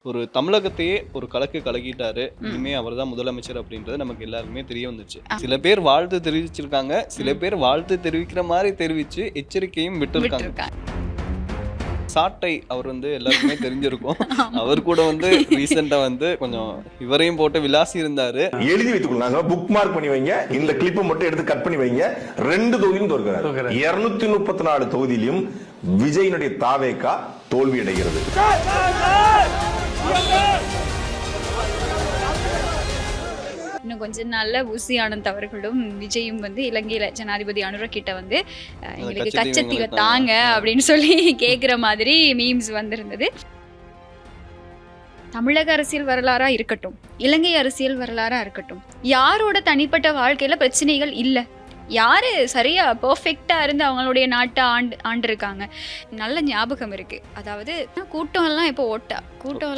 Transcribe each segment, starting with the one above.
ஒரு தமிழகத்தையே ஒரு கலக்கு கலக்கிட்டாரு. இனிமே அவர்தான் முதலமைச்சர் அப்படின்றது நமக்கு எல்லாருக்குமே தெரிய வந்துச்சு. சில பேர் வாழ்த்து தெரிவிச்சிருக்காங்க. சில பேர் வாழ்த்து தெரிவிக்கிற மாதிரி தெரிவிச்சு எச்சரிக்கையும் விட்டுருக்காங்க. விட்டுருக்காங்க. சாட்டை அவர் எல்லாருக்குமே தெரிஞ்சிருக்கும். அவர் கூட ரீசெண்டா கொஞ்சம் இவரையும் போட்டு விலாசி இருந்தாரு. எழுதி வைத்துக் கொள்ளாங்க, புக் மார்க் பண்ணி வைங்க. இந்த கிளிப்பை மட்டும் எடுத்து கட் பண்ணி வைங்க. 2 தொகுதியும் தோற்கிறார். 234 தொகுதியிலும் விஜயினுடைய தாவேகா தோல்வி அடைகிறது. இன்னும் கொஞ்ச நாள்ல ஊசி ஆனந்த் அவர்களும் விஜயும் இலங்கையில ஜனாதிபதி அனுர கிட்ட எங்களுக்கு கச்சத்தீவை தாங்க அப்படின்னு சொல்லி கேட்குற மாதிரி மீம்ஸ் வந்திருந்தது. தமிழக அரசியல் வரலாறா இருக்கட்டும், இலங்கை அரசியல் வரலாறா இருக்கட்டும், யாரோட தனிப்பட்ட வாழ்க்கையில பிரச்சனைகள் இல்லை, யாரு சரியா பெர்ஃபெக்டா இருந்து அவங்களுடைய நாட்டை ஆண்டிருக்காங்க. நல்ல ஞாபகம் இருக்கு. அதாவது கூட்டம் எல்லாம் இப்போ கூட்டம்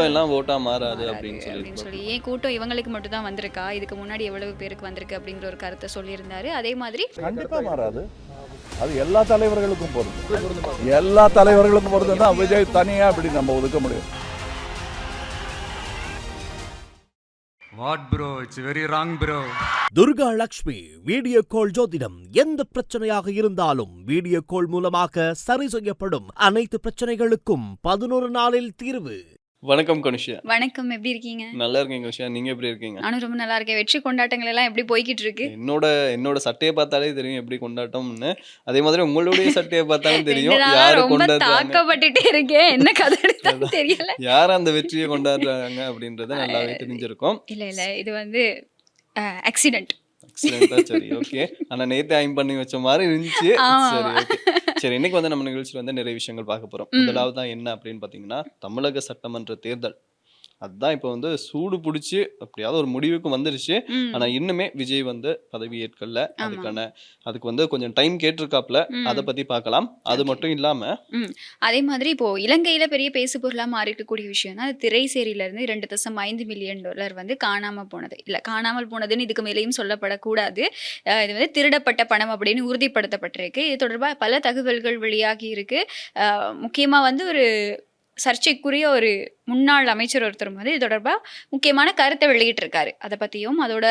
எல்லாம் ஓட்டா மாறாது அப்படின்னு சொல்லி ஏன் கூட்டம் இவங்களுக்கு மட்டும் தான் வந்திருக்கா, இதுக்கு முன்னாடி எவ்வளவு பேருக்கு வந்திருக்கு அப்படிங்கிற ஒரு கருத்தை சொல்லியிருந்தாரு. அதே மாதிரி கண்டிப்பா மாறாது. அது எல்லா தலைவர்களுக்கும் பொருந்தும். எல்லா தலைவர்களுக்கும் பொருந்தும் தான் விஜய் தனியா அப்படி நம்ம ஒதுக்க முடியும். What bro? It's very wrong bro. Durga Lakshmi video call ஜோதிடம். எந்த பிரச்சனையாக இருந்தாலும் வீடியோ கால் மூலமாக சரி செய்யப்படும். அனைத்து பிரச்சனைகளுக்கும் 11 நாளில் தீர்வு. வணக்கம் கனுஷா. வணக்கம், எப்படி இருக்கீங்க? நல்லா இருக்கேன் கனுஷா, நீங்க எப்படி இருக்கீங்க? நானும் ரொம்ப நல்லா இருக்கேன். வெற்றி கொண்டாட்டங்கள் எல்லாம் எப்படி போய்கிட்டு இருக்கு? என்னோட சட்டையை பார்த்தாலே தெரியும் எப்படி கொண்டாட்டம்னு. அதே மாதிரி உங்களுடைய சட்டையை பார்த்தாலும் தெரியும் யாரு கொண்டாடுறாங்க. தாக்கப்பட்டுட்டே இருக்கேன், என்ன கதை தெரியல, யார் அந்த வெற்றியை கொண்டாடுறாங்க அப்படின்றத நல்லாவே தெரிஞ்சிருக்கும். இல்ல இது ஆக்சிடென்ட். சரி, ஓகே. ஆனா நேத்து ஐம் பண்ணி வச்ச மாதிரி இருந்துச்சு. சரி, ஓகே. சரி, இன்னைக்கு நம்ம நிகழ்ச்சியில் நிறைய விஷயங்கள் பார்க்க போறோம். முதலாவது தான் என்ன அப்படின்னு பாத்தீங்கன்னா, தமிழக சட்டமன்ற தேர்தல். அதுதான் இப்போ சூடு பிடிச்சி அப்படியாவது ஒரு முடிவுக்கு வந்துருச்சு. ஆனா இன்னுமே விஜய் பதவி ஏற்கல. அதுக்கு கொஞ்சம் டைம் கேட்டிருக்காப்ல. அதை பத்தி பார்க்கலாம். அது மட்டும் இல்லாம அதே மாதிரி இப்போ இலங்கையில பெரிய பேசு பொருளா மாறி இருக்கக்கூடிய விஷயம் தான் திரைசேரியில இருந்து $2.5 மில்லியன் காணாம போனது. இல்ல காணாமல் போனதுன்னு இதுக்கு மேலேயும் சொல்லப்படக்கூடாது. இது திருடப்பட்ட பணம் அப்படின்னு உறுதிப்படுத்தப்பட்டிருக்கு. இது தொடர்பாக பல தகவல்கள் வெளியாகி இருக்கு. முக்கியமா ஒரு சர்ச்சைக்குரிய ஒரு முன்னாள் அமைச்சர் ஒருத்தர் இது தொடர்பாக முக்கியமான கருத்தை வெளியிட்டிருக்காரு. அதை பற்றியும் அதோட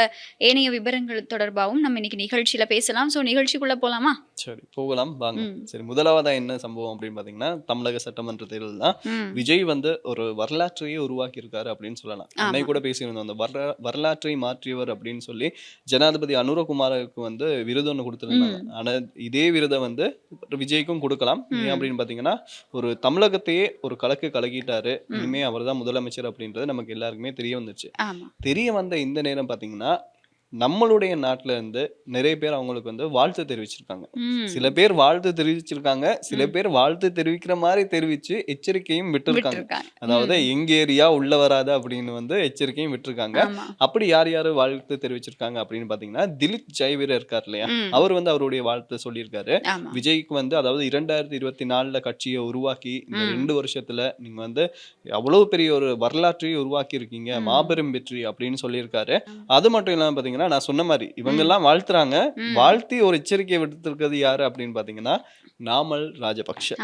ஏனைய விவரங்கள் தொடர்பாகவும் நம்ம இன்னைக்கு நிகழ்ச்சியில் பேசலாம். ஸோ நிகழ்ச்சிக்குள்ளே போகலாமா? சரி, போகலாம் வாங்க. சரி, முதலாவதாக என்ன சம்பவம் அப்படின்னு பார்த்தீங்கன்னா, தமிழக சட்டமன்ற தேர்தல் தான். விஜய் ஒரு வரலாற்றையே உருவாக்கி இருக்காரு அப்படின்னு சொல்லலாம். அன்னை கூட பேசியிருந்தோம், அந்த வரலாற்றை மாற்றியவர் அப்படின்னு சொல்லி ஜனாதிபதி அனுரகுமாருக்கு விருது ஒன்று கொடுத்துருந்தாங்க. ஆனால் இதே விருதை விஜய்க்கும் கொடுக்கலாம். ஏன் அப்படின்னு பார்த்தீங்கன்னா, ஒரு தமிழகத்தையே ஒரு கலக்கு கலக்கிட்டாரு. இனிமே அவர்தான் முதலமைச்சர் அப்படின்றது நமக்கு எல்லாருக்குமே தெரிய வந்துச்சு. தெரிய வந்த இந்த நேரம் பாத்தீங்கன்னா, நம்மளுடைய நாட்டுல இருந்து நிறைய பேர் அவங்களுக்கு வாழ்த்து தெரிவிச்சிருக்காங்க. சில பேர் வாழ்த்து தெரிவிச்சிருக்காங்க, சில பேர் வாழ்த்து தெரிவிக்கிற மாதிரி தெரிவிச்சு எச்சரிக்கையும் விட்டுருக்காங்க. அதாவது எங்க ஏரியா உள்ள வராது அப்படின்னு எச்சரிக்கையும் விட்டுருக்காங்க. அப்படி யார் யாரு வாழ்த்து தெரிவிச்சிருக்காங்க அப்படின்னு பாத்தீங்கன்னா, திலீப் ஜெயவீரர் இருக்கார் இல்லையா, அவர் அவருடைய வாழ்த்து சொல்லியிருக்காரு. விஜய்க்கு அதாவது 2024 கட்சியை உருவாக்கி இந்த 2 வருஷத்துல நீங்க அவ்வளவு பெரிய ஒரு வரலாற்றையே உருவாக்கி இருக்கீங்க, மாபெரும் வெற்றி அப்படின்னு சொல்லியிருக்காரு. அது மட்டும் இல்லாம பாத்தீங்கன்னா, நான் சொன்ன மாதிரி இவங்க எல்லாம் வாழ்த்துறாங்க. வாழ்த்தி ஒரு எச்சரிக்கை விடுத்திருக்கிறது யாரு அப்படின்னு பாத்தீங்கன்னா, நாமல் ராஜபக்ஷ.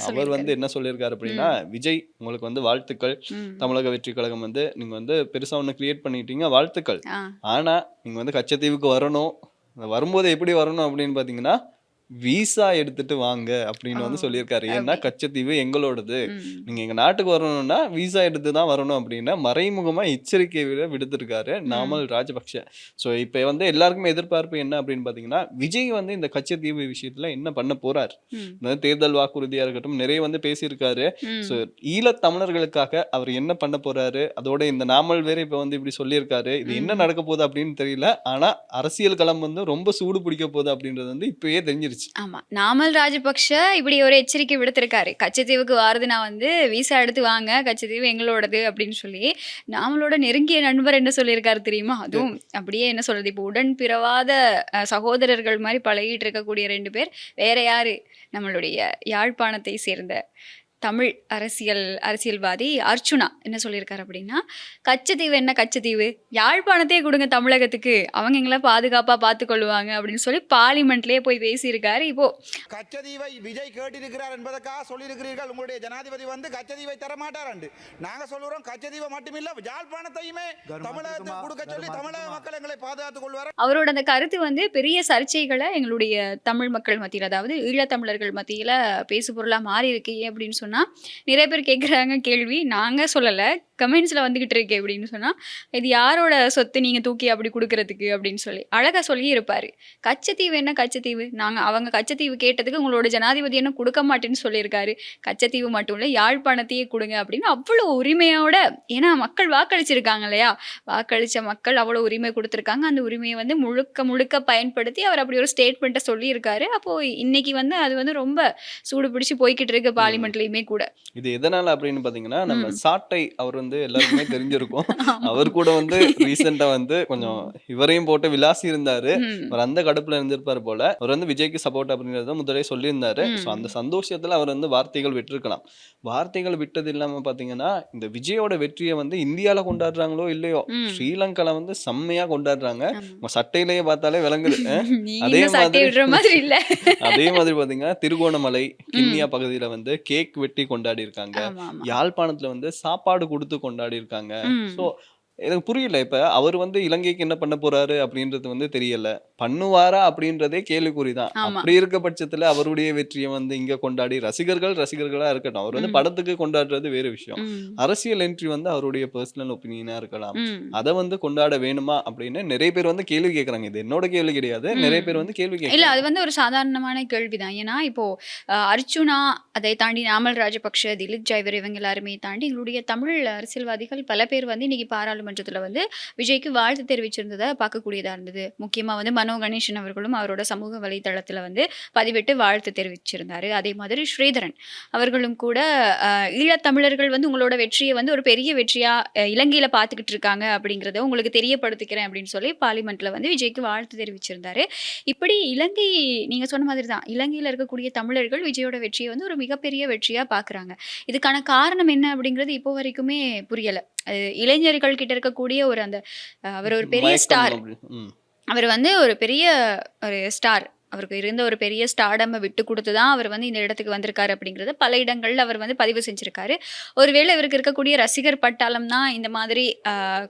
அவர் என்ன சொல்லியிருக்காரு அப்படின்னா, விஜய் உங்களுக்கு வாழ்த்துக்கள். தமிழக வெற்றி கழகம் நீங்க பெருசா ஒண்ணு கிரியேட் பண்ணிட்டீங்க, வாழ்த்துக்கள். ஆனா நீங்க கச்சத்தீவுக்கு வரணும். வரும்போது எப்படி வரணும் அப்படின்னு பாத்தீங்கன்னா, விசா எடுத்துட்டு வாங்க அப்படின்னு சொல்லியிருக்காரு. ஏன்னா கச்சத்தீவு எங்களோடது, நீங்க எங்க நாட்டுக்கு வரணும்னா விசா எடுத்து தான் வரணும் அப்படின்னு மறைமுகமா எச்சரிக்கை விடுத்திருக்காரு நாமல் ராஜபக்ஷ. ஸோ இப்ப எல்லாருக்குமே எதிர்பார்ப்பு என்ன அப்படின்னு பாத்தீங்கன்னா, விஜய் இந்த கச்சத்தீவு விஷயத்துல என்ன பண்ண போறாரு. தேர்தல் வாக்குறுதியா இருக்கட்டும், நிறைய பேசியிருக்காரு. ஸோ ஈழத் தமிழர்களுக்காக அவர் என்ன பண்ண போறாரு, அதோட இந்த நாமல் வேற இப்ப இப்படி சொல்லியிருக்காரு. இது என்ன நடக்க போகுது அப்படின்னு தெரியல. ஆனா அரசியல் களம் ரொம்ப சூடு பிடிக்க போகுது அப்படின்றது இப்பயே தெரிஞ்சிருச்சு. ஆமா, நாமல் ராஜபக்ஷ இப்படி ஒரு எச்சரிக்கை விடுத்திருக்காரு. கச்சத்தீவுக்கு வாரது நான் விசா எடுத்து வாங்க, கச்சத்தீவு எங்களோடது அப்படின்னு சொல்லி. நாமளோட நெருங்கிய நண்பர் என்ன சொல்லியிருக்காரு தெரியுமா? அதுவும் அப்படியே என்ன சொல்றது, இப்போ உடன் பிறவாத சகோதரர்கள் மாதிரி பழகிட்டு இருக்கக்கூடிய 2 பேர். வேற யாரு? நம்மளுடைய யாழ்ப்பாணத்தை சேர்ந்த தமிழ் அரசியல்வாதி அர்ச்சுனா என்ன சொல்லியிருக்காரு அப்படின்னா, கச்சத்தீவு என்ன கச்சத்தீவு, யாழ்ப்பாணத்தையே கொடுங்க தமிழகத்துக்கு, அவங்க எங்களை பாதுகாப்பா பார்த்துக்கொள்வாங்க அப்படின்னு சொல்லி பார்லிமெண்ட்லயே போய் பேசியிருக்காரு. இப்போ கச்சதீவை விஜய் கேட்டிருக்கிறார் என்பதற்காக சொல்லியிருக்கிறீர்கள், உங்களுடைய ஜனாதிபதி வந்து கச்சதீவை தரமாட்டார் என்று. நாங்க சொல்லுறோம் கச்சதீவை மட்டுமில்ல யாழ்ப்பாணத்தையுமே தமிழகத்துக்கு கொடுக்க சொல்லி தமிழக மக்கள் எங்களை பாதுகாத்துக் கொள்வார். அவரோட அந்த கருத்து வந்து பெரிய சர்ச்சைகளை எங்களுடைய தமிழ் மக்கள் மத்தியில், அதாவது ஈழத்தமிழர்கள் மத்தியில் பேசு பொருளாக மாறி இருக்கு. ஏன் அப்படின்னு சொன்னால், நிறைய பேர் கேட்குறாங்க கேள்வி, நாங்கள் சொல்லலை, கமெண்ட்ஸில் வந்துக்கிட்டு இருக்கு அப்படின்னு சொன்னால், இது யாரோட சொத்து நீங்கள் தூக்கி அப்படி கொடுக்கறதுக்கு அப்படின்னு சொல்லி அழகாக சொல்லியிருப்பார். கச்சத்தீவு என்ன கச்சத்தீவு, அவங்க கச்சத்தீவு கேட்டதுக்கு உங்களோட ஜனாதிபதி என்ன கொடுக்க மாட்டேன்னு சொல்லியிருக்காரு. கச்சத்தீவு மட்டும் இல்லை யாழ்ப்பாணத்தையே கொடுங்க அப்படின்னு அவ்வளோ உரிமையோட, ஏன்னா மக்கள் வாக்களிச்சிருக்காங்க இல்லையா, வாக்களித்த மக்கள் அவ்வளோ உரிமை கொடுத்துருக்காங்க. அந்த உரிமையை வந்து முழுக்க முழுக்க பயன்படுத்தி அவர் அப்படி ஒரு ஸ்டேட்மெண்ட்டை சொல்லியிருக்காரு. அப்போது இன்னைக்கு வந்து அது வந்து ரொம்ப சூடு பிடிச்சி போய்கிட்டு இருக்கு பார்லிமெண்ட்லேயுமே கூட. இது எதனால அப்படின்னு பாத்தீங்கன்னா, நம்ம சாட்டை அவர் வந்து எல்லாருக்குமே தெரிஞ்சிருக்கும். அவர் கூட வந்து ரீசெண்டா வந்து கொஞ்சம் இவரையும் போட்டு விளாசி இருந்தாரு. அவர் அந்த கடுப்புல இருந்திருப்பாரு போல. அவர் வந்து விஜய்க்கு சப்போர்ட் அப்படின்றத முதலே சொல்லியிருந்தாரு. ஸோ அந்த சந்தோஷத்துல அவர் வந்து வார்த்தைகள் விட்டுருக்கலாம். வார்த்தைகள் விட்டது இல்லாம பாத்தீங்கன்னா, இந்த விஜயோட வெற்றியை வந்து இந்தியால கொண்டாடுறாங்களோ இல்லையோ, ஸ்ரீலங்கால வந்து செம்மையா கொண்டாடுறாங்க. சட்டையிலேயே பார்த்தாலே விளங்குது. அதே மாதிரி பாத்தீங்கன்னா, திருகோணமலை கிண்ணியா பகுதியில வந்து கேக் வெட்டி கொண்டாடி இருக்காங்க. யாழ்ப்பாணத்துல வந்து சாப்பாடு கொடுத்து கொண்டாடி இருக்காங்க. சோ எனக்கு புரியல. இப்ப அவர் வந்து இலங்கைக்கு என்ன பண்ண போறாரு அப்படின்றது வந்து தெரியல. பண்ணுவாரா அப்படின்றதே கேள்விக்குறிதான். அப்படி இருக்க பட்சத்துல அவருடைய வெற்றியை வந்து இங்க கொண்டாடி ரசிகர்களா இருக்கட்டும். அவர் வந்து படத்துக்கு கொண்டாடுறது வேறு விஷயம். அரசியல் என்ட்ரி வந்து அவருடைய பர்சனல் ஒப்பீனியனா இருக்கலாம். அதை வந்து கொண்டாட வேணுமா அப்படின்னு நிறைய பேர் வந்து கேள்வி கேட்கறாங்க. இது என்னோட கேள்வி கிடையாது. நிறைய பேர் வந்து கேள்வி கேட்கறாங்க. இல்ல, அது வந்து ஒரு சாதாரணமான கேள்விதான். ஏன்னா இப்போ அர்ச்சுனா, அதை தாண்டி நாமல் ராஜபக்ஷ, திலீப் ஜெயவர், இவங்க எல்லாருமே தாண்டி எங்களுடைய தமிழ் அரசியல்வாதிகள் பல பேர் வந்து இன்னைக்கு பாராளுமன்றத்தில் வந்து விஜய்க்கு வாழ்த்து தெரிவிச்சிருந்ததை பார்க்கக்கூடியதா இருந்தது. முக்கியமா வந்து மனோ கணேசன் அவர்களும் அவரோட சமூக வலைதளத்துல வந்து பதிவிட்டு வாழ்த்து தெரிவிச்சிருந்தாரு. அதே மாதிரி ஸ்ரீதரன் அவர்களும் கூட ஈழத்தமிழர்கள் வந்து உங்களோட வெற்றியை வந்து ஒரு பெரிய வெற்றியா இலங்கையில பார்த்துக்கிட்டு இருக்காங்க அப்படிங்கிறத உங்களுக்கு தெரியப்படுத்திக்கிறேன் அப்படின்னு சொல்லி பார்லிமெண்ட்ல வந்து விஜய்க்கு வாழ்த்து தெரிவிச்சிருந்தாரு. இப்படி இலங்கை, நீங்க சொன்ன மாதிரி தான், இலங்கையில இருக்கக்கூடிய தமிழர்கள் விஜயோட வெற்றியை வந்து ஒரு மிகப்பெரிய வெற்றியா பார்க்குறாங்க. இதுக்கான காரணம் என்ன அப்படிங்கிறது இப்போ வரைக்குமே புரியல. இளைஞர்கள் கிட்ட இருக்கக்கூடிய ஒரு அந்த அவர் ஒரு பெரிய ஸ்டார், அவர் வந்து ஒரு பெரிய ஒரு ஸ்டார், அவருக்கு இருந்த ஒரு பெரிய ஸ்டார்டம் விட்டு கொடுத்து தான் அவர் வந்து இந்த இடத்துக்கு வந்திருக்காரு அப்படிங்கிறத பல இடங்கள்ல அவர் வந்து பதிவு செஞ்சிருக்காரு. ஒருவேளை இவருக்கு இருக்கக்கூடிய ரசிகர் பட்டாளம் தான் இந்த மாதிரி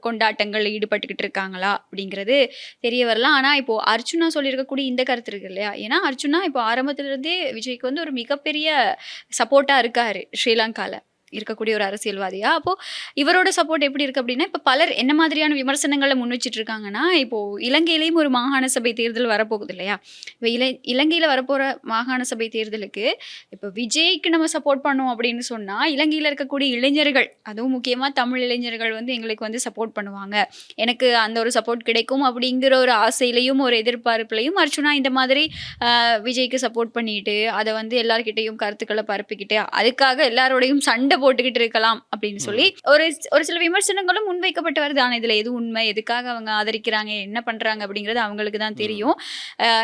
கொண்டாட்டங்கள் ஈடுபட்டுக்கிட்டு இருக்காங்களா அப்படிங்கிறது தெரிய வரலாம். ஆனா இப்போ அர்ச்சுனா சொல்லியிருக்கக்கூடிய இந்த கருத்து இருக்கு இல்லையா, ஏன்னா அர்ச்சுனா இப்போ ஆரம்பத்துல இருந்தே விஜய்க்கு வந்து ஒரு மிகப்பெரிய சப்போர்ட்டா இருக்காரு ஸ்ரீலங்கால இருக்கக்கூடிய ஒரு அரசியல்வாதியா. அப்போ இவரோட சப்போர்ட் எப்படி இருக்கு அப்படின்னா, இப்போ பலர் என்ன மாதிரியான விமர்சனங்களை முன் வச்சுட்டு இருக்காங்கன்னா, இப்போ இலங்கையிலேயும் ஒரு மாகாண சபை தேர்தல் வரப்போகுது இல்லையா, இப்போ இலங்கையில வரப்போற மாகாண சபை தேர்தலுக்கு இப்போ விஜய்க்கு நம்ம சப்போர்ட் பண்ணோம் அப்படின்னு சொன்னா, இலங்கையில இருக்கக்கூடிய இளைஞர்கள், அதுவும் முக்கியமா தமிழ் இளைஞர்கள் வந்து எங்களுக்கு வந்து சப்போர்ட் பண்ணுவாங்க, எனக்கு அந்த ஒரு சப்போர்ட் கிடைக்கும் அப்படிங்கிற ஒரு ஆசையிலையும் ஒரு எதிர்பார்ப்புலையும் அர்ச்சுனா இந்த மாதிரி விஜய்க்கு சப்போர்ட் பண்ணிட்டு அதை வந்து எல்லார்கிட்டையும் கருத்துக்களை பரப்பிக்கிட்டு அதுக்காக எல்லாரோடையும் சண்டை போட்டுக்கிட்டு இருக்கலாம் அப்படின்னு சொல்லி ஒரு சில விமர்சனங்களும் முன்வைக்கப்பட்டு வருது. ஆனா இதுல எது உண்மை, எதுக்காக அவங்க ஆதரிக்கிறாங்க, என்ன பண்றாங்க அப்படிங்கிறது அவங்களுக்கு தான் தெரியும்.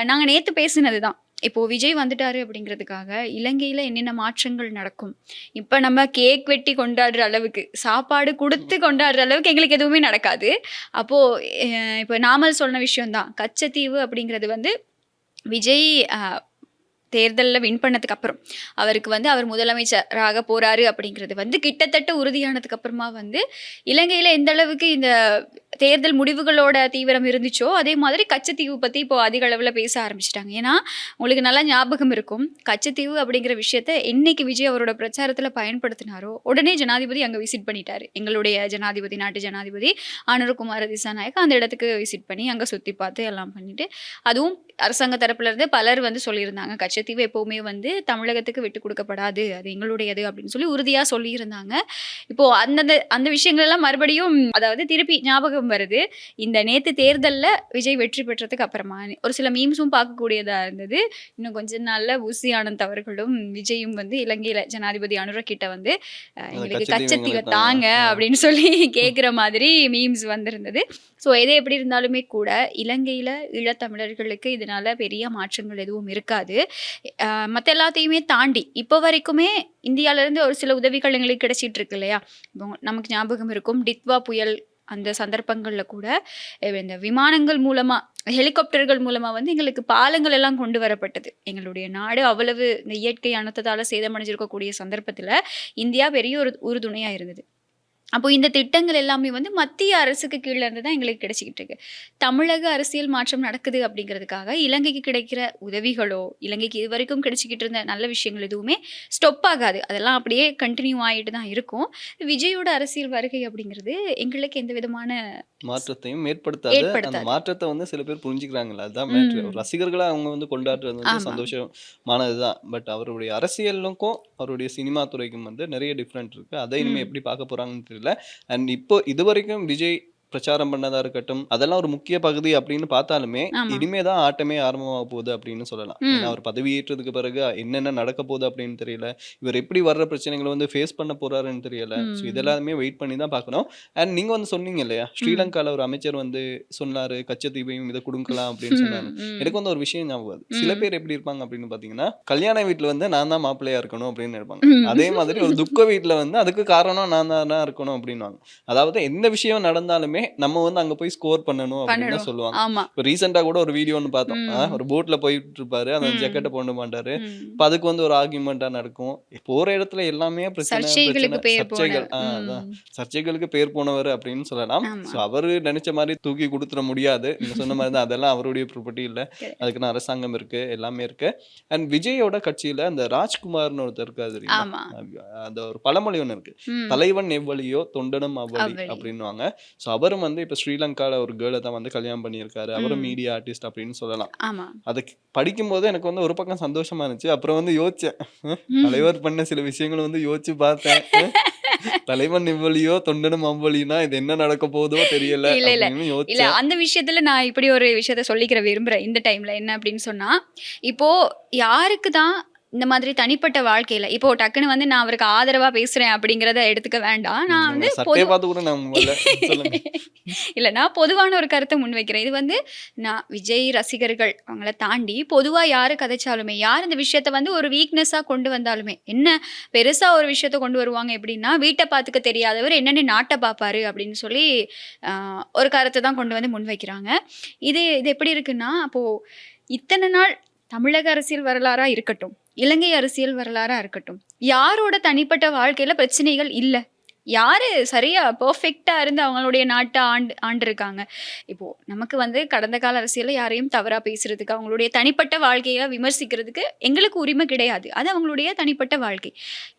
நாங்க நேத்து பேசினதுதான், இப்போ விஜய் வந்துட்டாரு அப்படிங்கிறதுக்காக இலங்கையில என்னென்ன மாற்றங்கள் நடக்கும். இப்ப நம்ம கேக் வெட்டி கொண்டாடுற அளவுக்கு, சாப்பாடு கொடுத்து கொண்டாடுற அளவுக்கு எங்களுக்கு எதுவுமே நடக்காது. அப்போ இப்போ நாமல் சொன்ன விஷயம்தான், கச்சத்தீவு அப்படிங்கிறது வந்து விஜய் தேர்தலில் வின் பண்ணதுக்கு அப்புறம் அவருக்கு வந்து அவர் முதலமைச்சராக போறாரு அப்படிங்கிறது வந்து கிட்டத்தட்ட உறுதியானதுக்கு அப்புறமா வந்து இலங்கையில எந்த அளவுக்கு இந்த தேர்தல் முடிவுகளோட தீவிரம் இருந்துச்சோ அதே மாதிரி கச்சத்தீவு பத்தி இப்போ அதிக அளவில் பேச ஆரம்பிச்சிட்டாங்க. ஏன்னா உங்களுக்கு நல்லா ஞாபகம் இருக்கும், கச்சத்தீவு அப்படிங்கிற விஷயத்த என்னைக்கு விஜய் அவரோட பிரச்சாரத்துல பயன்படுத்தினாரோ உடனே ஜனாதிபதி அங்க விசிட் பண்ணிட்டாரு. எங்களுடைய ஜனாதிபதி, நாட்டு ஜனாதிபதி அனுரகுமார திசாநாயக்கா அந்த இடத்துக்கு விசிட் பண்ணி அங்க சுத்தி பார்த்து எல்லாம் பண்ணிட்டு, அதுவும் அரசாங்க தரப்புல இருந்து பலர் வந்து சொல்லியிருந்தாங்க, கச்சத்தீவு எப்பவுமே வந்து தமிழகத்துக்கு விட்டு கொடுக்கப்படாது, அது எங்களுடையது அப்படின்னு சொல்லி உறுதியா சொல்லியிருந்தாங்க. இப்போ அந்த விஷயங்கள் எல்லாம் மறுபடியும், அதாவது திருப்பி ஞாபகம் ஞாபகம் வருது. இந்த நேத்து தேர்தல்ல விஜய் வெற்றி பெற்றதுக்கு அப்புறமா ஒரு சில மீம்ஸும் பார்க்கக்கூடியதா இருந்தது. இன்னும் கொஞ்ச நாள்ல புசி ஆனந்த் அவர்களும் விஜயும் வந்து இலங்கையில ஜனாதிபதி அனுர கிட்ட வந்து எங்களுக்கு கச்சத்தீவை தாங்க அப்படின்னு சொல்லி கேட்குற மாதிரி மீம்ஸ் வந்திருந்தது. ஸோ எது எப்படி இருந்தாலுமே கூட இலங்கையில் ஈழத்தமிழர்களுக்கு இதனால பெரிய மாற்றங்கள் எதுவும் இருக்காது. மற்ற எல்லாத்தையுமே தாண்டி இப்போ வரைக்குமே இந்தியாவிலேருந்து ஒரு சில உதவிகள் எங்களுக்கு கிடைச்சிட்டு இருக்கு இல்லையா. இப்போ நமக்கு ஞாபகம் இருக்கும் டிட்வா புயல் அந்த சந்தர்ப்பங்களில் கூட இந்த விமானங்கள் மூலமாக ஹெலிகாப்டர்கள் மூலமாக வந்து எங்களுக்கு பாலங்கள் எல்லாம் கொண்டு வரப்பட்டது. எங்களுடைய நாடு அவ்வளவு இந்த இயற்கை அனர்த்தத்தால் சேதமடைஞ்சிருக்கக்கூடிய சந்தர்ப்பத்தில் இந்தியா பெரிய ஒரு உறுதுணையாக இருந்தது. அப்போ இந்த திட்டங்கள் எல்லாமே வந்து மத்திய அரசுக்கு கீழே இருந்து தான் எங்களுக்கு கிடைச்சிக்கிட்டு இருக்கு. தமிழக அரசியல் மாற்றம் நடக்குது அப்படிங்கிறதுக்காக இலங்கைக்கு கிடைக்கிற உதவிகளோ இலங்கைக்கு இது வரைக்கும் கிடைச்சிக்கிட்டு இருந்த நல்ல விஷயங்கள் எதுவுமே ஸ்டொப் ஆகாது. அதெல்லாம் அப்படியே கண்டினியூ ஆகிட்டு தான் இருக்கும். விஜயோட அரசியல் வருகை அப்படிங்கிறது எங்களுக்கு எந்த விதமான மாற்றத்தையும் ஏற்படுத்தாது. அந்த மாற்றத்தை வந்து சில பேர் புரிஞ்சுக்கிறாங்கல்ல, அதுதான் மேட்ரு. ரசிகர்களா அவங்க வந்து கொண்டாடுறது வந்து சந்தோஷமானதுதான். பட் அவருடைய அரசியலுக்கும் அவருடைய சினிமா துறைக்கும் வந்து நிறைய டிஃப்ரெண்ட் இருக்கு. அதை இனிமே எப்படி பார்க்க போறாங்கன்னு தெரியல. அண்ட் இப்போ இது வரைக்கும் விஜய் பிரச்சாரம் பண்ணதா இருக்கட்டும், அதெல்லாம் ஒரு முக்கிய பகுதி அப்படின்னு பார்த்தாலுமே இனிமேதான் ஆட்டமே ஆரம்பமாக போகுது அப்படின்னு சொல்லலாம். ஏன்னா அவர் பதவியேற்றதுக்கு பிறகு என்னென்ன நடக்க போகுது அப்படின்னு தெரியல. இவர் எப்படி வர்ற பிரச்சனைகளை வந்து ஃபேஸ் பண்ண போறாருன்னு தெரியல. ஸோ இதெல்லாமே வெயிட் பண்ணி தான் பார்க்கணும். அண்ட் நீங்க வந்து சொன்னீங்க இல்லையா, ஸ்ரீலங்கால ஒரு அமைச்சர் வந்து சொன்னாரு கச்சத்தீவையும் இதை கொடுக்கலாம் அப்படின்னு சொன்னாரு. எனக்கு வந்து ஒரு விஷயம் ஞாபகம். சில பேர் எப்படி இருப்பாங்க அப்படின்னு பாத்தீங்கன்னா, கல்யாண வீட்டுல வந்து நான் தான் மாப்பிள்ளையா இருக்கணும் அப்படின்னு இருப்பாங்க. அதே மாதிரி ஒரு துக்க வீட்டுல வந்து அதுக்கு காரணம் நான் தான் இருக்கணும் அப்படின்வாங்க. அதாவது எந்த விஷயம் நடந்தாலுமே நம்ம வந்து அங்க போய் ஸ்கோர் பண்ணணும் அப்படின்னு சொல்லுவாங்க. இப்போ ரீசெண்டா கூட ஒரு வீடியோ ஒன்று பார்த்தோம். ஒரு போட்ல போயிட்டு இருப்பாரு, அந்த ஜக்கெட்டை போட மாட்டாரு. இப்போ அதுக்கு வந்து ஒரு ஆர்கியூமெண்டா நடக்கும். போற இடத்துல எல்லாமே பிரச்சனை, சர்ச்சைகள். சர்ச்சைகளுக்கு பேர் போனவர் அப்படின்னு சொல்லலாம். ஸோ அவரு நினைச்ச மாதிரி தூக்கி கொடுத்துட முடியாது. நீங்க சொன்ன மாதிரி தான், அதெல்லாம் அவருடைய ப்ராப்பர்ட்டி இல்லை. அதுக்குன்னு அரசாங்கம் இருக்கு, எல்லாமே இருக்கு. அண்ட் விஜயோட கட்சியில அந்த ராஜ்குமார்னு ஒருத்தர் இருக்காது, அந்த ஒரு பழமொழி ஒன்று இருக்கு, தலைவன் எவ்வளியோ தொண்டனும் அவ்வளி அப்படின்னுவாங்க. ஸோ அவரும் வந்து இப்போ ஸ்ரீலங்கால ஒரு கேர்ளை தான் வந்து கல்யாணம் பண்ணியிருக்காரு. அவரும் மீடியா ஆர்டிஸ்ட் அப்படின்னு சொல்லலாம். அதை படிக்கும் போது எனக்கு வந்து ஒரு பக்கம் சந்தோஷமா இருந்துச்சு. அப்புறம் வந்து யோசிச்சேன், தலைவர் பண்ண சில விஷயங்களும் வந்து யோசிச்சு பார்த்தேன். தலைவன் இவ்வளியோ தொண்டனும் அவ்வளினா இது என்ன நடக்க போதோ தெரியல. இல்ல அந்த விஷயத்துல நான் இப்படி ஒரு விஷயத்த சொல்லிக்கிற விரும்புறேன் இந்த டைம்ல. என்ன அப்படின்னு சொன்னா, இப்போ யாருக்கு தான் இந்த மாதிரி தனிப்பட்ட வாழ்க்கையில இப்போ டக்குன்னு வந்து நான் அவருக்கு ஆதரவா பேசுறேன் அப்படிங்கிறத எடுத்துக்க வேண்டாம். நான் வந்து இல்ல நான் பொதுவான ஒரு கருத்தை முன்வைக்கிறேன். இது வந்து நான் விஜய் ரசிகர்கள் அவங்கள தாண்டி பொதுவா யாரு கதைச்சாலுமே, யார் இந்த விஷயத்த வந்து ஒரு வீக்னஸா கொண்டு வந்தாலுமே, என்ன பெருசா ஒரு விஷயத்த கொண்டு வருவாங்க எப்படின்னா, வீட்டை பார்த்துக்க தெரியாதவர் என்னென்ன நாட்டை பார்ப்பாரு அப்படின்னு சொல்லி ஒரு கருத்தை தான் கொண்டு வந்து முன்வைக்கிறாங்க. இது எப்படி இருக்குன்னா, அப்போ இத்தனை நாள் தமிழக அரசியல் வரலாறா இருக்கட்டும், இலங்கை அரசியல் வரலாறா இருக்கட்டும், யாரோட தனிப்பட்ட வாழ்க்கையில பிரச்சனைகள் இல்லை, யாரு சரியா பெர்ஃபெக்டா இருந்து அவங்களுடைய நாட்டை ஆண்டு இருக்காங்க. இப்போ நமக்கு வந்து கடந்த கால அரசியல யாரையும் தவறா பேசுறதுக்கு, அவங்களுடைய தனிப்பட்ட வாழ்க்கையை விமர்சிக்கிறதுக்கு எங்களுக்கு உரிமை கிடையாது. அது அவங்களுடைய தனிப்பட்ட வாழ்க்கை.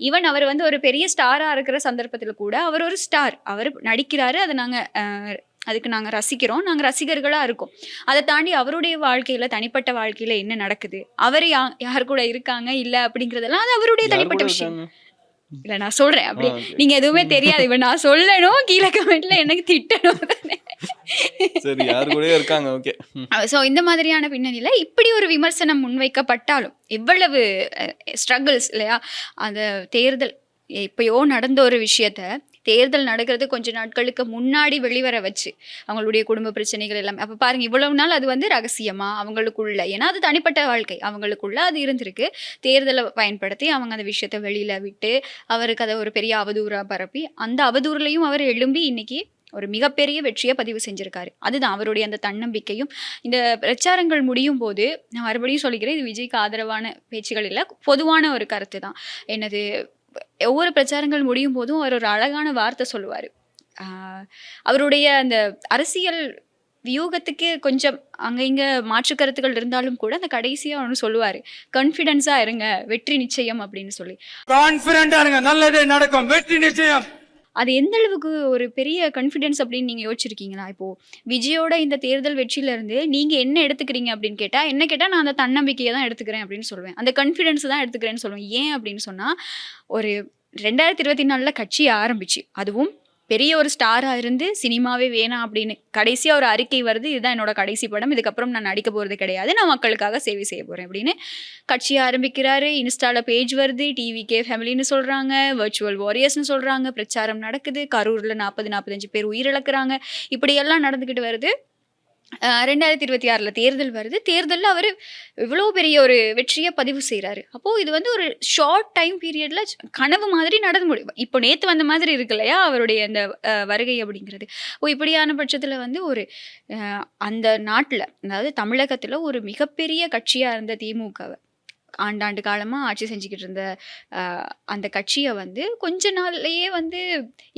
ஈவன் அவர் வந்து ஒரு பெரிய ஸ்டாரா இருக்கிற சந்தர்ப்பத்துல கூட அவர் ஒரு ஸ்டார், அவர் நடிக்கிறாரு, அதை அதுக்கு நாங்கள் ரசிக்கிறோம், நாங்கள் ரசிகர்களாக இருக்கோம். அதை தாண்டி அவருடைய வாழ்க்கையில் தனிப்பட்ட வாழ்க்கையில் என்ன நடக்குது, அவர் யார் கூட இருக்காங்க இல்லை அப்படிங்கிறதெல்லாம் அது அவருடைய தனிப்பட்ட விஷயம். இல்லை நான் சொல்கிறேன், அப்படி நீங்கள் எதுவுமே தெரியாது, இப்போ நான் சொல்லணும், கீழே கமெண்ட்ல எனக்கு திட்டணும். ஸோ இந்த மாதிரியான பின்னணியில் இப்படி ஒரு விமர்சனம் முன்வைக்கப்பட்டாலும் எவ்வளவு ஸ்ட்ரகிள்ஸ் இல்லையா. அந்த தேர்தல் எப்பயோ நடந்த ஒரு விஷயத்த தேர்தல் நடக்கிறது கொஞ்ச நாட்களுக்கு முன்னாடி வெளிவர வச்சு அவங்களுடைய குடும்ப பிரச்சனைகள் எல்லாமே, அப்போ பாருங்க இவ்வளவு நாள் அது வந்து ரகசியமா அவங்களுக்குள்ள, ஏன்னா அது தனிப்பட்ட வாழ்க்கை அவங்களுக்குள்ள அது இருந்திருக்கு. தேர்தலை பயன்படுத்தி அவங்க அந்த விஷயத்த வெளியில விட்டு அவருக்கு அதை ஒரு பெரிய அவதூறா பரப்பி, அந்த அவதூறுலையும் அவர் எழும்பி இன்னைக்கு ஒரு மிகப்பெரிய வெற்றியை பதிவு செஞ்சிருக்காரு. அதுதான் அவருடைய அந்த தன்னம்பிக்கையும். இந்த பிரச்சாரங்கள் முடியும் போது நான் மறுபடியும் சொல்லிக்கிறேன், இது விஜய்க்கு ஆதரவான பேச்சுகள் இல்லை, பொதுவான ஒரு கருத்து தான். என்னது, ஒவ்வொரு பிரச்சாரங்கள் முடியும் போதும் அவர் ஒரு அழகான வார்த்தை சொல்லுவார். அவருடைய அந்த அரசியல் வியூகத்துக்கு கொஞ்சம் அங்கே இங்கே மாற்று கருத்துக்கள் இருந்தாலும் கூட அந்த கடைசியாக ஒன்று சொல்லுவார், கான்ஃபிடென்ஸாக இருங்க, வெற்றி நிச்சயம் அப்படின்னு சொல்லி. கான்ஃபிடென்ட்டா இருங்க, நல்லதே நடக்கும், வெற்றி நிச்சயம். அது எந்த அளவுக்கு ஒரு பெரிய கான்ஃபிடென்ஸ் அப்படின்னு நீங்கள் யோசிச்சிருக்கீங்களா? இப்போது விஜயோட இந்த தேர்தல் வெற்றியிலேருந்து நீங்கள் என்ன எடுத்துக்கிறீங்க அப்படின்னு கேட்டால், என்ன கேட்டால் நான் அந்த தன்னம்பிக்கையை தான் எடுத்துக்கிறேன் அப்படின்னு சொல்லுவேன், அந்த கான்ஃபிடென்ஸ் தான் எடுத்துக்கிறேன்னு சொல்லுவேன். ஏன் அப்படின்னு சொன்னால், ஒரு 2024 கட்சி ஆரம்பிச்சு, அதுவும் பெரிய ஒரு ஸ்டாராக இருந்து சினிமாவே வேணாம் அப்படின்னு கடைசியாக ஒரு அறிக்கை வருது, இதுதான் என்னோட கடைசி படம், இதுக்கப்புறம் நான் நடிக்க போகிறது கிடையாது, நான் மக்களுக்காக சேவை செய்ய போகிறேன் அப்படின்னு கட்சி ஆரம்பிக்கிறாரு. இன்ஸ்டாவில் பேஜ் வருது, டிவிகே ஃபேமிலின்னு சொல்கிறாங்க, வர்ச்சுவல் வாரியர்ஸ்னு சொல்கிறாங்க, பிரச்சாரம் நடக்குது, கரூரில் 40-45 பேர் உயிரிழக்கிறாங்க, இப்படியெல்லாம் நடந்துக்கிட்டு வருது. 2026 தேர்தல் வருது. தேர்தலில் அவர் இவ்வளோ பெரிய ஒரு வெற்றியை பதிவு செய்கிறாரு. அப்போது இது வந்து ஒரு ஷார்ட் டைம் பீரியடில் கனவு மாதிரி நடந்து முடியும். இப்போ நேற்று வந்த மாதிரி இருக்கு இல்லையா அவருடைய அந்த வருகை அப்படிங்கிறது. இப்படியான பட்சத்தில் வந்து ஒரு அந்த நாட்டில், அதாவது தமிழகத்தில் ஒரு மிகப்பெரிய கட்சியாக இருந்த திமுகவை, ஆண்டாண்டு காலமாக ஆட்சி செஞ்சுக்கிட்டு இருந்த அந்த கட்சியை வந்து கொஞ்ச நாள்லேயே வந்து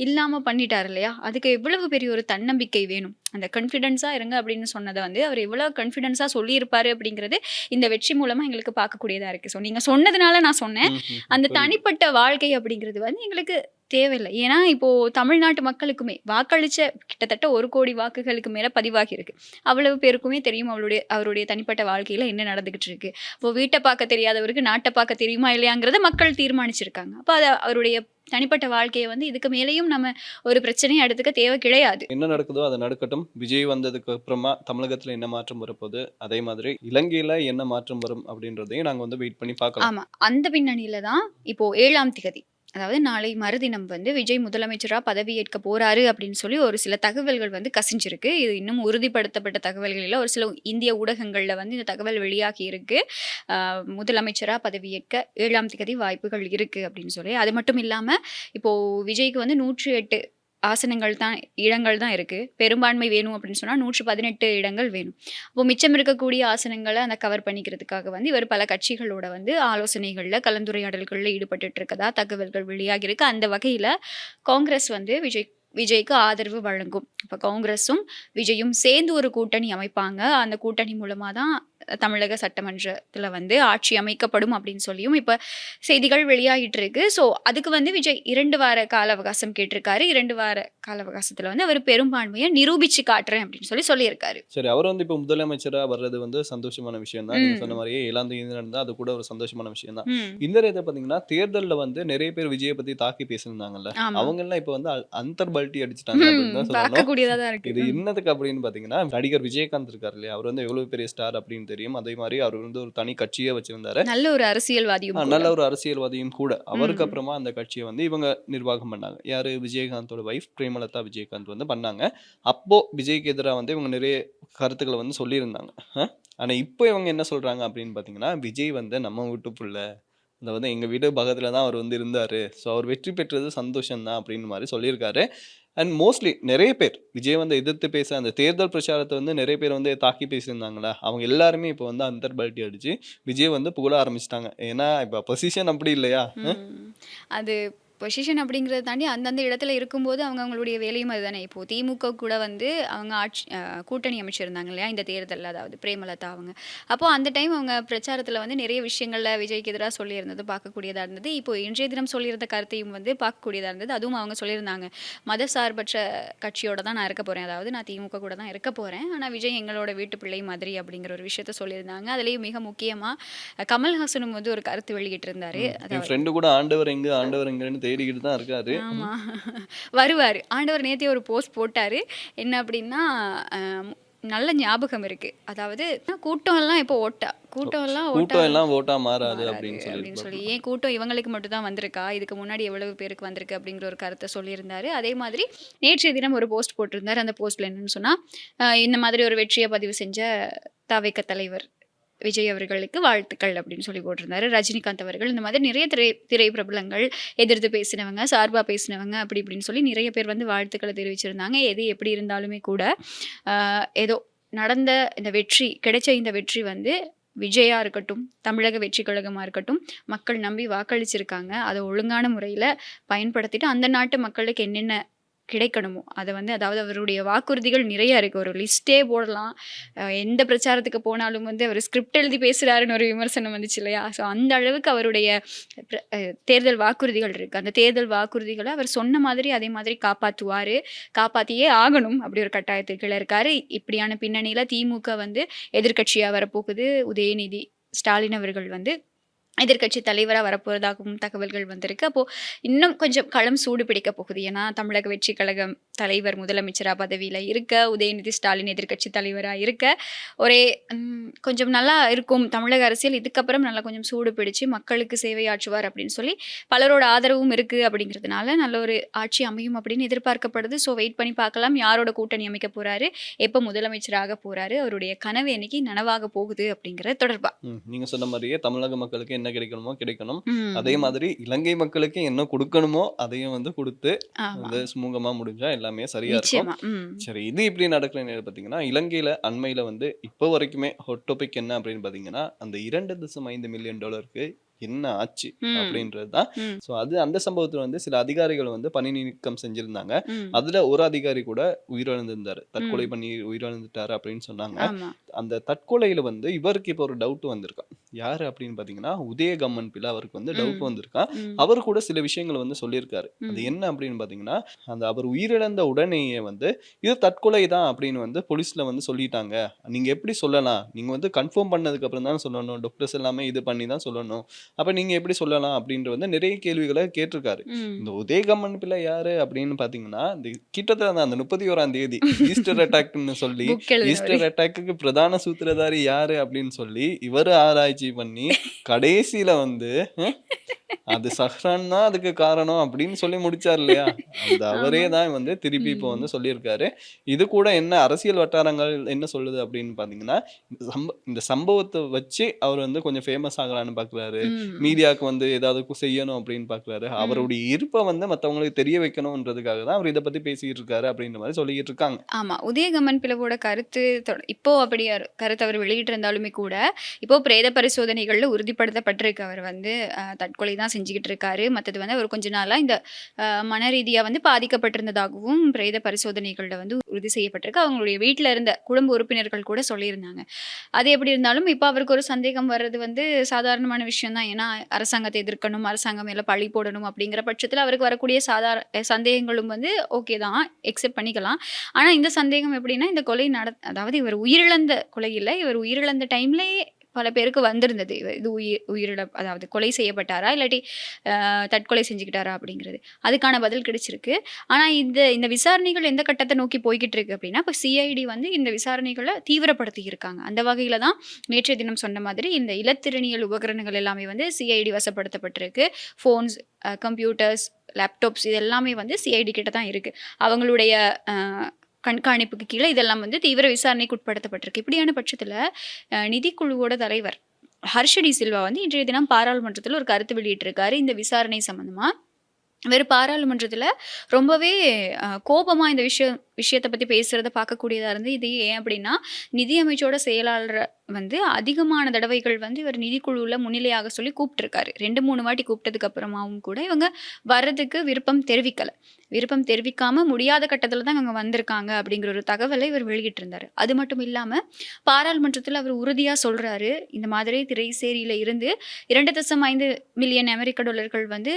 இல்லாமல் பண்ணிட்டார் இல்லையா. அதுக்கு எவ்வளவு பெரிய ஒரு தன்னம்பிக்கை வேணும். அந்த கான்ஃபிடென்ஸாக இருங்க அப்படின்னு சொன்னதை வந்து அவர் எவ்வளோ கான்ஃபிடென்ஸாக சொல்லியிருப்பாரு அப்படிங்கிறது இந்த வெற்றி மூலமாக எங்களுக்கு பார்க்கக்கூடியதாக இருக்குது. ஸோ நீங்கள் சொன்னதுனால நான் சொன்னேன், அந்த தனிப்பட்ட வாழ்க்கை அப்படிங்கிறது வந்து எங்களுக்கு தேவையில்லை. ஏன்னா இப்போது தமிழ்நாட்டு மக்களுக்குமே வாக்களித்த கிட்டத்தட்ட 1 கோடி வாக்குகளுக்கு மேலே பதிவாகி இருக்கு. அவ்வளவு பேருக்குமே தெரியும் அவருடைய தனிப்பட்ட வாழ்க்கையில் என்ன நடந்துக்கிட்டு இருக்கு. இப்போ வீட்டை பார்க்க தெரியாதவருக்கு நாட்டை பார்க்க தெரியுமா இல்லையாங்கிறத மக்கள் தீர்மானிச்சிருக்காங்க. அப்போ அதை அவருடைய தனிப்பட்ட வாழ்க்கையை வந்து இதுக்கு மேலேயும் நம்ம ஒரு பிரச்சனையை எடுத்துக்க தேவை கிடையாது. என்ன நடக்குதோ அதை நடக்கட்டும். விஜய் வந்ததுக்கு அப்புறமா தமிழகத்துல என்ன மாற்றம் வரப்போகுது, அதே மாதிரி இலங்கையில என்ன மாற்றம் வரும் அப்படின்றதையும் நாங்க வந்து வெயிட் பண்ணி பார்க்கலாம். ஆமா, அந்த பின்னணியில தான் இப்போ 7ஆம் தேதி, அதாவது நாளை மறுதினம் வந்து விஜய் முதலமைச்சராக பதவியேற்க போறாரு அப்படின்னு சொல்லி ஒரு சில தகவல்கள் வந்து கசிஞ்சிருக்கு. இது இன்னும் உறுதிப்படுத்தப்பட்ட தகவல்கள் இல்லை. ஒரு சில இந்திய ஊடகங்களில் வந்து இந்த தகவல் வெளியாகி இருக்கு. முதலமைச்சராக பதவியேற்க 7ஆம் தேதி வாய்ப்புகள் இருக்கு அப்படின்னு சொல்லி. அது மட்டும் இல்லாமல் இப்போ விஜய்க்கு வந்து 108 இடங்கள் தான் இருக்குது. பெரும்பான்மை வேணும் அப்படின்னு சொன்னால் 118 இடங்கள் வேணும். அப்போ மிச்சம் இருக்கக்கூடிய ஆசனங்களை அந்த கவர் பண்ணிக்கிறதுக்காக வந்து இவர் பல கட்சிகளோட வந்து ஆலோசனைகளில் கலந்துரையாடல்களில் ஈடுபட்டு இருக்கதா தகவல்கள் வெளியாகிருக்கு. அந்த வகையில் காங்கிரஸ் வந்து விஜய்க்கு ஆதரவு வழங்கும். இப்போ காங்கிரஸும் விஜயும் சேர்ந்து ஒரு கூட்டணி அமைப்பாங்க. அந்த கூட்டணி மூலமாக தான் தமிழக சட்டமன்றத்தில் வந்து ஆட்சி அமைக்கப்படும் அப்படின்னு சொல்லியும் இப்போ செய்திகள் வெளியாகிட்டு இருக்கு. ஸோ அதுக்கு வந்து விஜய் 2 வார கால அவகாசம் கேட்டிருக்காரு. 2 வார கால அவகாசத்தில் வந்து அவர் பெரும்பான்மையை நிரூபித்து காட்டுறேன் அப்படின்னு சொல்லியிருக்காரு. சரி, அவர் வந்து இப்போ முதலமைச்சராக வர்றது வந்து சந்தோஷமான விஷயம் தான். நீங்கள் சொன்ன மாதிரியே 7ஆம் தேதி நடந்தால் அது கூட ஒரு சந்தோஷமான விஷயம் தான். இந்த நேரத்தை பார்த்தீங்கன்னா தேர்தலில் வந்து நிறைய பேர் விஜயை பற்றி தாக்கி பேசியிருந்தாங்கல்ல, அவங்கெல்லாம் இப்போ வந்து அந்தர்பல்ட்டி அடிச்சுட்டாங்க அப்படின்னு தான் சொல்லணும். இது என்னதுக்கு அப்படின்னு பார்த்தீங்கன்னா, நடிகர் விஜயகாந்த் இருக்காரு இல்லையா, அவர் வந்து எவ்வளவு பெரிய ஸ்டார் அப்படின்னு தெரியும். அதே மாதிரி அவர் வந்து ஒரு தனி கட்சியை வச்சிருந்தாரு. நல்ல ஒரு அரசியல்வாதியும் கூட. அவருக்கு அப்புறமா அந்த கட்சியை வந்து இவங்க நிர்வாகம் பண்ணாங்க. யாரு? விஜயகாந்தோட வைஃப் பிரேமலதா விஜயகாந்த் வந்து பண்ணாங்க. அப்போ விஜய்க்கு எதிராக வந்து இவங்க நிறைய கருத்துக்களை வந்து சொல்லியிருந்தாங்க. ஆனா இப்போ இவங்க என்ன சொல்றாங்க அப்படின்னு பார்த்தீங்கன்னா, விஜய் வந்து நம்ம வீட்டு புள்ள, அதாவது எங்க வீடு பக்கத்துல தான் அவர் வந்து இருந்தாரு. ஸோ அவர் வெற்றி பெற்றது சந்தோஷம் தான் அப்படின்னு மாதிரி சொல்லியிருக்காரு. அண்ட் மோஸ்ட்லி நிறைய பேர் விஜய் வந்து எதிர்த்து பேச அந்த தேர்தல் பிரச்சாரத்தை வந்து நிறைய பேர் வந்து தாக்கி பேசியிருந்தாங்களா, அவங்க எல்லாருமே இப்போ வந்து அந்தர்பல்ட்டி அடிச்சு விஜய் வந்து புகழ ஆரம்பிச்சிட்டாங்க. ஏன்னா இப்போ பொசிஷன் அப்படி இல்லையா. அது பொசிஷன் அப்படிங்கிறத தாண்டி அந்தந்த இடத்துல இருக்கும்போது அவங்களுடைய வேலையும் அதுதானே. இப்போது திமுக கூட வந்து அவங்க கூட்டணி அமைச்சிருந்தாங்க இல்லையா இந்த தேர்தலில், அதாவது பிரேமலதா அவங்க. அப்போது அந்த டைம் அவங்க பிரச்சாரத்தில் வந்து நிறைய விஷயங்களில் விஜய்க்கு எதிராக சொல்லியிருந்தது பார்க்கக்கூடியதாக இருந்தது. இப்போ இன்றைய தினம் சொல்லியிருந்த கருத்தையும் வந்து பார்க்கக்கூடியதாக இருந்தது. அதுவும் அவங்க சொல்லியிருந்தாங்க, மதசார்பற்ற கட்சியோட தான் நான் இருக்க போகிறேன், அதாவது நான் திமுக கூட தான் இருக்க போகிறேன், ஆனால் விஜய் எங்களோட வீட்டு பிள்ளை மாதிரி அப்படிங்கிற ஒரு விஷயத்த சொல்லியிருந்தாங்க. அதுலேயும் மிக முக்கியமாக கமல்ஹாசனும் வந்து ஒரு கருத்து வெளியிட்டிருந்தாரு. என் ஃப்ரெண்டு கூட ஆண்டவர் எங்கன்னு தேடிக்கிட்டு தான் இருக்காரு. ஆமா, வருவாரு. ஆண்டவர் நேத்தே ஒரு போஸ்ட் போட்டாரு. என்ன அப்படின்னா, நல்ல ஞாபகம் இருக்கு. அதாவது கூட்டம் எல்லாம் இப்போ கூட்டம் எல்லாம் ஓட்டா மாறாது அப்படின்னு சொல்லி, ஏன் கூட்டம் இவங்களுக்கு மட்டும் தான் வந்திருக்கா, இதுக்கு முன்னாடி எவ்வளவு பேருக்கு வந்திருக்கு அப்படிங்கிற ஒரு கருத்தை சொல்லியிருந்தாரு. அதே மாதிரி நேற்றைய தினம் ஒரு போஸ்ட் போட்டிருந்தாரு. அந்த போஸ்ட்ல என்னன்னு சொன்னா, இந்த மாதிரி ஒரு வெற்றியை பதிவு செஞ்ச தவிக தலைவர் விஜய் அவர்களுக்கு வாழ்த்துக்கள் அப்படின்னு சொல்லி போட்டிருந்தாரு. ரஜினிகாந்த் அவர்கள், இந்த மாதிரி நிறைய திரை பிரபலங்கள் எதிர்த்து பேசினவங்க, சார்பாக பேசினவங்க, அப்படி இப்படின்னு சொல்லி நிறைய பேர் வந்து வாழ்த்துக்களை தெரிவிச்சிருந்தாங்க. எது எப்படி இருந்தாலுமே கூட ஏதோ நடந்த இந்த வெற்றி, கிடைச்ச இந்த வெற்றி வந்து விஜயா இருக்கட்டும், தமிழக வெற்றி கழகமாக இருக்கட்டும், மக்கள் நம்பி வாக்களிச்சிருக்காங்க. அதை ஒழுங்கான முறையில் பயன்படுத்திட்டு அந்த நாட்டு மக்களுக்கு என்னென்ன கிடைக்கணுமோ அதை வந்து, அதாவது அவருடைய வாக்குறுதிகள் நிறைய இருக்குது. ஒரு லிஸ்ட்டே போடலாம். எந்த பிரச்சாரத்துக்கு போனாலும் வந்து அவர் ஸ்கிரிப்ட் எழுதி பேசுகிறாருன்னு ஒரு விமர்சனம் வந்துச்சு இல்லையா. ஸோ அந்த அளவுக்கு அவருடைய தேர்தல் வாக்குறுதிகள் இருக்குது. அந்த தேர்தல் வாக்குறுதிகளை அவர் சொன்ன மாதிரி அதே மாதிரி காப்பாற்றியே ஆகணும் அப்படி ஒரு கட்டாயத்துக்குள்ள இருக்கார். இப்படியான பின்னணியில் திமுக வந்து எதிர்க்கட்சியாக வரப்போகுது. உதயநிதி ஸ்டாலின் அவர்கள் வந்து எதிர்க்கட்சி தலைவராக வரப்போகிறதாகவும் தகவல்கள் வந்திருக்கு. அப்போது இன்னும் கொஞ்சம் களம் சூடு பிடிக்க போகுது. ஏன்னா தமிழக வெற்றி கழகம் தலைவர் முதலமைச்சராக பதவியில் இருக்க, உதயநிதி ஸ்டாலின் எதிர்க்கட்சி தலைவராக இருக்க, ஒரே கொஞ்சம் நல்லா இருக்கும் தமிழக அரசியல். இதுக்கப்புறம் நல்லா கொஞ்சம் சூடு பிடிச்சு மக்களுக்கு சேவையாற்றுவார் அப்படின்னு சொல்லி பலரோட ஆதரவும் இருக்குது. அப்படிங்கிறதுனால நல்ல ஒரு ஆட்சி அமையும் அப்படின்னு எதிர்பார்க்கப்படுது. ஸோ வெயிட் பண்ணி பார்க்கலாம் யாரோட கூட்டணி அமைக்க போகிறாரு, எப்போ முதலமைச்சராக போகிறாரு, அவருடைய கனவு என்னைக்கு நனவாக போகுது அப்படிங்கிறது தொடர்பாக. நீங்க சொன்ன மாதிரியே தமிழக மக்களுக்கு என்ன கிடைக்கணுமோ கிடைக்கணும், அதே மாதிரி இலங்கை மக்களுக்கு என்ன கொடுக்கணுமோ அதையும் வந்து கொடுத்து வந்து சுமூகமா முடிஞ்சா எல்லாமே சரியா இருக்கும். சரி, இது இப்படி நடக்கிற நேரம் பாத்தீங்கன்னா இலங்கையில அண்மையில வந்து இப்போ வரைக்குமே ஹாட் டாபிக் என்ன அப்படின்னு பாத்தீங்கன்னா அந்த 2.5 மில்லியன் டாலருக்கு என்ன ஆச்சு அப்படின்றதுதான். ஸோ அது அந்த சம்பவத்துல வந்து சில அதிகாரிகள் வந்து பணி நீக்கம் செஞ்சிருந்தாங்க. அதுல ஒரு அதிகாரி கூட உயிரிழந்திருந்தாரு, தற்கொலை பண்ணி உயிரிழந்துட்டாரு அப்படின்னு சொன்னாங்க. அந்த தற்கொலையில வந்து இவருக்கு இப்போ ஒரு டவுட் வந்திருக்கான். யாரு அப்படின்னு பாத்தீங்கன்னா உதயகம்மன் பிள்ளை, அவருக்கு வந்து டவுட் வந்திருக்கான். அவர் கூட சில விஷயங்களை வந்து சொல்லியிருக்காரு. அது என்ன அப்படின்னு பாத்தீங்கன்னா அந்த அவர் உயிரிழந்த உடனேயே வந்து இது தற்கொலை தான் அப்படின்னு வந்து போலீஸ்ல வந்து சொல்லிட்டாங்க. நீங்க எப்படி சொல்லலாம், நீங்க வந்து கன்ஃபார்ம் பண்ணதுக்கு அப்புறம் தான் சொல்லணும், டாக்டர்ஸ் எல்லாமே இது பண்ணி தான் சொல்லணும், அப்ப நீங்க எப்படி சொல்லலாம் அப்படின்ற வந்து நிறைய கேள்விகளை கேட்டிருக்காரு. இந்த உதயகம்மன் பிள்ளை யாரு அப்படின்னு பாத்தீங்கன்னா இந்த கிட்டத்தட்ட அந்த 31ஆம் தேதி ஈஸ்டர் அட்டாக்னு சொல்லி ஈஸ்டர் அட்டாக்கு பிரதான சூத்திரதாரி யாரு அப்படின்னு சொல்லி இவரு ஆராய்ச்சி பண்ணி கடைசியில வந்து அது சஹ்ரான் தான் அதுக்கு காரணம் அப்படின்னு சொல்லி முடிச்சார் இல்லையா, அந்த அவரே தான் வந்து திருப்பி இப்போ வந்து சொல்லியிருக்காரு. இது கூட என்ன அரசியல் வட்டாரங்கள் என்ன சொல்லுது அப்படின்னு பாத்தீங்கன்னா இந்த சம்பவத்தை வச்சு அவர் வந்து கொஞ்சம் ஃபேமஸ் ஆகலான்னு பாக்குறாரு, மீடியாவுக்கு வந்து ஏதாவது செய்யணும் அப்படின்னு பாக்குறாரு, அவருடைய இருப்பை வந்து மற்றவங்களுக்கு தெரிய வைக்கணும்ன்றதுக்காக தான் அவர் இதை பத்தி பேசிட்டு இருக்காரு அப்படின்ற மாதிரி சொல்லிட்டு இருக்காங்க. ஆமா, உதயகம்மன் பிளவோட கருத்து இப்போ அப்படி கருத்து அவர் வெளியிட்டு இருந்தாலுமே கூட இப்போ பிரேத பரிசோதனைகள்ல உறுதிப்படுத்தப்பட்டிருக்கு அவர் வந்து தற்கொலை தான் செஞ்சுக்கிட்டு இருக்காரு. மற்றது வந்து அவர் கொஞ்ச நாளா இந்த மன ரீதியா வந்து பாதிக்கப்பட்டிருந்ததாகவும் பிரேத பரிசோதனைகள்ல வந்து உறுதி செய்யப்பட்டிருக்கு. அவங்களுடைய வீட்டில் இருந்த குடும்ப உறுப்பினர்கள் கூட சொல்லியிருந்தாங்க. அது எப்படி இருந்தாலும் இப்போ அவருக்கு ஒரு சந்தேகம் வர்றது வந்து சாதாரணமான விஷயம் தான். ஏன்னா அரசாங்கத்தை எதிர்க்கணும், அரசாங்கம் மேல பழி போடணும் அப்படிங்கிற பட்சத்தில் அவருக்கு வரக்கூடிய சந்தேகங்களும் வந்து ஓகே தான், எக்ஸெப்ட் பண்ணிக்கலாம். ஆனா இந்த சந்தேகம் எப்படின்னா இந்த கொலை அதாவது இவர் உயிரிழந்த கொலை இல்லை, இவர் உயிரிழந்த டைம்லேயே பல பேருக்கு வந்திருந்தது. இது அதாவது கொலை செய்யப்பட்டாரா இல்லாட்டி தற்கொலை செஞ்சுக்கிட்டாரா அப்படிங்கிறது அதுக்கான பதில் கிடைச்சிருக்கு. ஆனால் இந்த விசாரணைகள் எந்த கட்டத்தை நோக்கி போய்கிட்டு இருக்கு அப்படின்னா இப்போ சிஐடி வந்து இந்த விசாரணைகளை தீவிரப்படுத்தி இருக்காங்க. அந்த வகையில் தான் நேற்றைய தினம் சொன்ன மாதிரி இந்த இலத்திரனியல் உபகரணங்கள் எல்லாமே வந்து சிஐடி வசப்படுத்தப்பட்டிருக்கு. ஃபோன்ஸ், கம்ப்யூட்டர்ஸ், லேப்டாப்ஸ் இது எல்லாமே வந்து சிஐடி கிட்ட தான் இருக்குது. அவங்களுடைய கண்காணிப்புக்கு கீழே இதெல்லாம் வந்து தீவிர விசாரணைக்கு உட்படுத்தப்பட்டிருக்கு. இப்படியான பட்சத்தில் நிதிக்குழுவோட தலைவர் ஹர்ஷடி சில்வா வந்து இன்றைய தினம் பாராளுமன்றத்தில் ஒரு கருத்து வெளியிட்டிருக்காரு இந்த விசாரணை சம்பந்தமாக. வேறு பாராளுமன்றத்தில் ரொம்பவே கோபமாக இந்த விஷயத்தை பற்றி பேசுகிறத பார்க்கக்கூடியதாக இருந்து. இது ஏன் அப்படின்னா நிதி அமைச்சோட செயலாளர் வந்து அதிகமான தடவைகள் வந்து இவர் நிதிக்குழுவில் முன்னிலையாக சொல்லி கூப்பிட்டுருக்காரு. 2-3 வாட்டி கூப்பிட்டதுக்கு அப்புறமாவும் கூட இவங்க வர்றதுக்கு விருப்பம் தெரிவிக்காமல் முடியாத கட்டத்தில் தான் இவங்க வந்திருக்காங்க அப்படிங்கிற ஒரு தகவலை இவர் வெளியிட்டிருந்தார். அது மட்டும் இல்லாமல் பாராளுமன்றத்தில் அவர் உறுதியாக சொல்கிறாரு, இந்த மாதிரி திரைசேரியில் இருந்து 2.5 மில்லியன் அமெரிக்க டாலர்கள் வந்து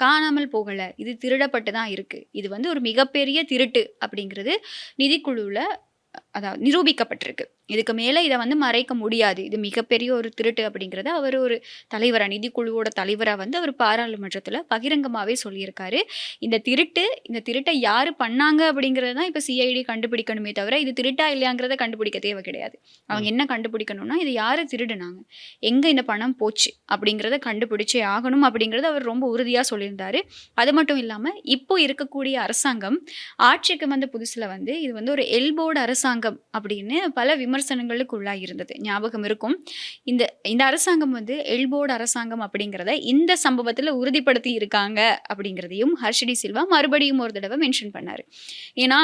காணாமல் போகலை, இது திருடப்பட்டு தான் இருக்குது, இது வந்து ஒரு மிகப்பெரிய திருட்டு அப்படிங்கிறது நிதிக்குழுவில் அதாவது நிரூபிக்கப்பட்டிருக்கு. இதுக்கு மேலே இதை வந்து மறைக்க முடியாது, இது மிகப்பெரிய ஒரு திருட்டு அப்படிங்கிறத அவர் ஒரு தலைவராக நிதிக்குழுவோட தலைவராக வந்து அவர் பாராளுமன்றத்தில் பகிரங்கமாகவே சொல்லியிருக்காரு. இந்த திருட்டை யார் பண்ணாங்க அப்படிங்கிறது தான் இப்போ சிஐடி கண்டுபிடிக்கணுமே தவிர இது திருட்டா இல்லையாங்கிறத கண்டுபிடிக்க தேவை கிடையாது. அவங்க என்ன கண்டுபிடிக்கணும்னா இது யார் திருடுனாங்க, எங்கே இந்த பணம் போச்சு அப்படிங்கிறத கண்டுபிடிச்சே ஆகணும் அப்படிங்கிறத அவர் ரொம்ப உறுதியாக சொல்லியிருந்தார். அது மட்டும் இல்லாமல் இப்போ இருக்கக்கூடிய அரசாங்கம் ஆட்சிக்கு வந்த புதுசில் வந்து இது வந்து ஒரு எல்போர்டு அரசாங்கம் அப்படின்னு பல விமர்சனங்களுக்கு உள்ளாகி இருந்தது, ஞாபகம் இருக்கும். இந்த அரசாங்கம் வந்து எல்போர்டு அரசாங்கம் அப்படிங்கிறத இந்த சம்பவத்தில் உறுதிப்படுத்தி இருக்காங்க அப்படிங்கிறதையும் ஹர்ஷடி சில்வா மறுபடியும் ஒரு தடவை மென்ஷன் பண்ணார். ஏன்னா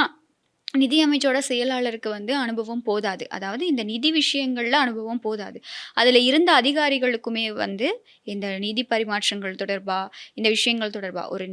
நிதி அமைச்சோட செயலாளருக்கு வந்து அனுபவம் போதாது, அதாவது இந்த நிதி விஷயங்களில் அனுபவம் போதாது. அதில் இருந்த அதிகாரிகளுக்குமே வந்து இந்த நிதி பரிமாற்றங்கள் தொடர்பாக இந்த விஷயங்கள் தொடர்பாக ஒரு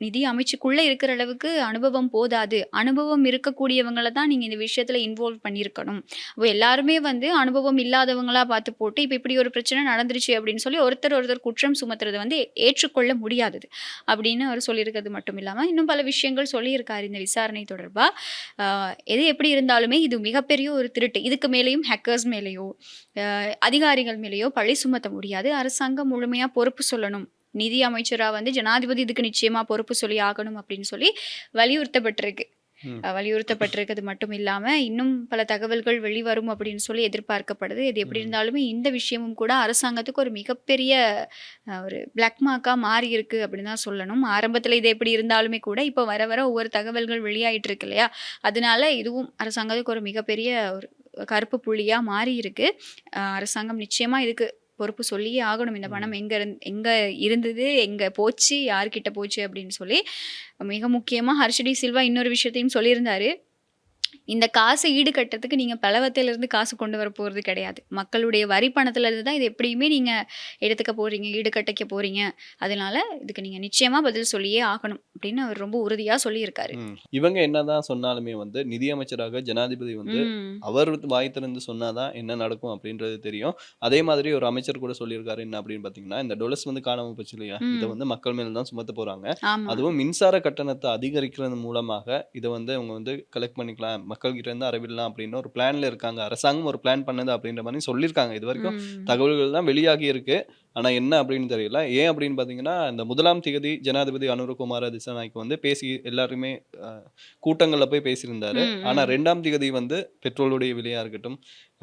நிதி அமைச்சுக்குள்ளே இருக்கிற அளவுக்கு அனுபவம் போதாது. அனுபவம் இருக்கக்கூடியவங்களை தான் நீங்கள் இந்த விஷயத்தில் இன்வால்வ் பண்ணியிருக்கணும். இப்போ எல்லாருமே வந்து அனுபவம் இல்லாதவங்களாக பார்த்து போட்டு இப்போ இப்படி ஒரு பிரச்சனை நடந்துருச்சு அப்படின்னு சொல்லி ஒருத்தர் குற்றம் சுமத்துறது வந்து ஏற்றுக்கொள்ள முடியாதது அப்படின்னு அவர் சொல்லியிருக்கிறது மட்டும் இல்லாமல் இன்னும் பல விஷயங்கள் சொல்லியிருக்காரு இந்த விசாரணை தொடர்பாக. எது எப்படி இருந்தாலுமே இது மிகப்பெரிய ஒரு திருட்டு. இதுக்கு மேலேயும் ஹேக்கர்ஸ் மேலேயோ அதிகாரிகள் மேலேயோ பழி சுமத்த முடியாது. அரசாங்கம் முழுமையாக பொறுப்பு சொல்லணும். நிதி அமைச்சரா வந்து ஜனாதிபதி இதுக்கு நிச்சயமா பொறுப்பு சொல்லி ஆகணும் அப்படின்னு சொல்லி வலியுறுத்தப்பட்டிருக்கு. வலியுறுத்தப்பட்டிருக்கிறது மட்டும் இல்லாம இன்னும் பல தகவல்கள் வெளிவரும் அப்படின்னு சொல்லி எதிர்பார்க்கப்படுது. இது எப்படி இருந்தாலுமே இந்த விஷயமும் கூட அரசாங்கத்துக்கு ஒரு மிகப்பெரிய ஒரு பிளாக் மார்க்கா மாறி இருக்கு அப்படின்னு தான் சொல்லணும். ஆரம்பத்தில் இது எப்படி இருந்தாலுமே கூட இப்போ வர வர ஒவ்வொரு தகவல்கள் வெளியாயிட்டு இருக்கு இல்லையா, அதனால இதுவும் அரசாங்கத்துக்கு ஒரு மிகப்பெரிய ஒரு கருப்பு புள்ளியா மாறி இருக்கு. அரசாங்கம் நிச்சயமா இதுக்கு பொறுப்பு சொல்லியே ஆகணும். இந்த பணம் எங்க இருந்தது, எங்க போச்சு, யார்கிட்ட போச்சு அப்படின்னு சொல்லி. மிக முக்கியமா ஹர்ஷடி சில்வா இன்னொரு விஷயத்தையும் சொல்லியிருந்தாரு. இந்த காசை ஈடுகட்டுறதுக்கு நீங்கள் பலவத்திலிருந்து காசு கொண்டு வர போகிறது கிடையாது. மக்களுடைய வரி பணத்திலிருந்து தான் இது எப்படியுமே நீங்கள் எடுத்துக்க போகிறீங்க, ஈடுகட்டிக்க போகிறீங்க. அதனால இதுக்கு நீங்கள் நிச்சயமாக பதில் சொல்லியே ஆகணும் அப்படின்னு அவர் ரொம்ப உறுதியாக சொல்லியிருக்காரு. இவங்க என்னதான் சொன்னாலுமே வந்து நிதியமைச்சராக ஜனாதிபதி வந்து அவர் வாய் திறந்து சொன்னாதான் என்ன நடக்கும் அப்படின்றது தெரியும். அதே மாதிரி ஒரு அமைச்சர் கூட சொல்லியிருக்காரு என்ன அப்படின்னு பார்த்தீங்கன்னா, இந்த டொலஸ் வந்து காணாமல் போச்சு இல்லையா, இதை வந்து மக்கள் மேல தான் சுமத்த போறாங்க. அதுவும் மின்சார கட்டணத்தை அதிகரிக்கிறது மூலமாக இதை வந்து அவங்க வந்து கலெக்ட் பண்ணிக்கலாம், மக்கள் கிட்ட இருந்து அறிவிடலாம் அப்படின்னு ஒரு பிளான்ல இருக்காங்க. அரசாங்கம் ஒரு பிளான் பண்ணது அப்படின்ற மாதிரி சொல்லியிருக்காங்க. இது வரைக்கும் தகவல்கள் தான் வெளியாகி இருக்கு. ஆனா என்ன அப்படின்னு தெரியல. ஏன் அப்படின்னு பாத்தீங்கன்னா, இந்த 1ஆம் தேதி ஜனாதிபதி அனுரகுமார திசாநாயக்க வந்து பேசி எல்லாருமே கூட்டங்கள்ல போய் பேசியிருந்தாரு. ஆனா 2ஆம் தேதி வந்து பெட்ரோலுடைய விலையா இருக்கட்டும்,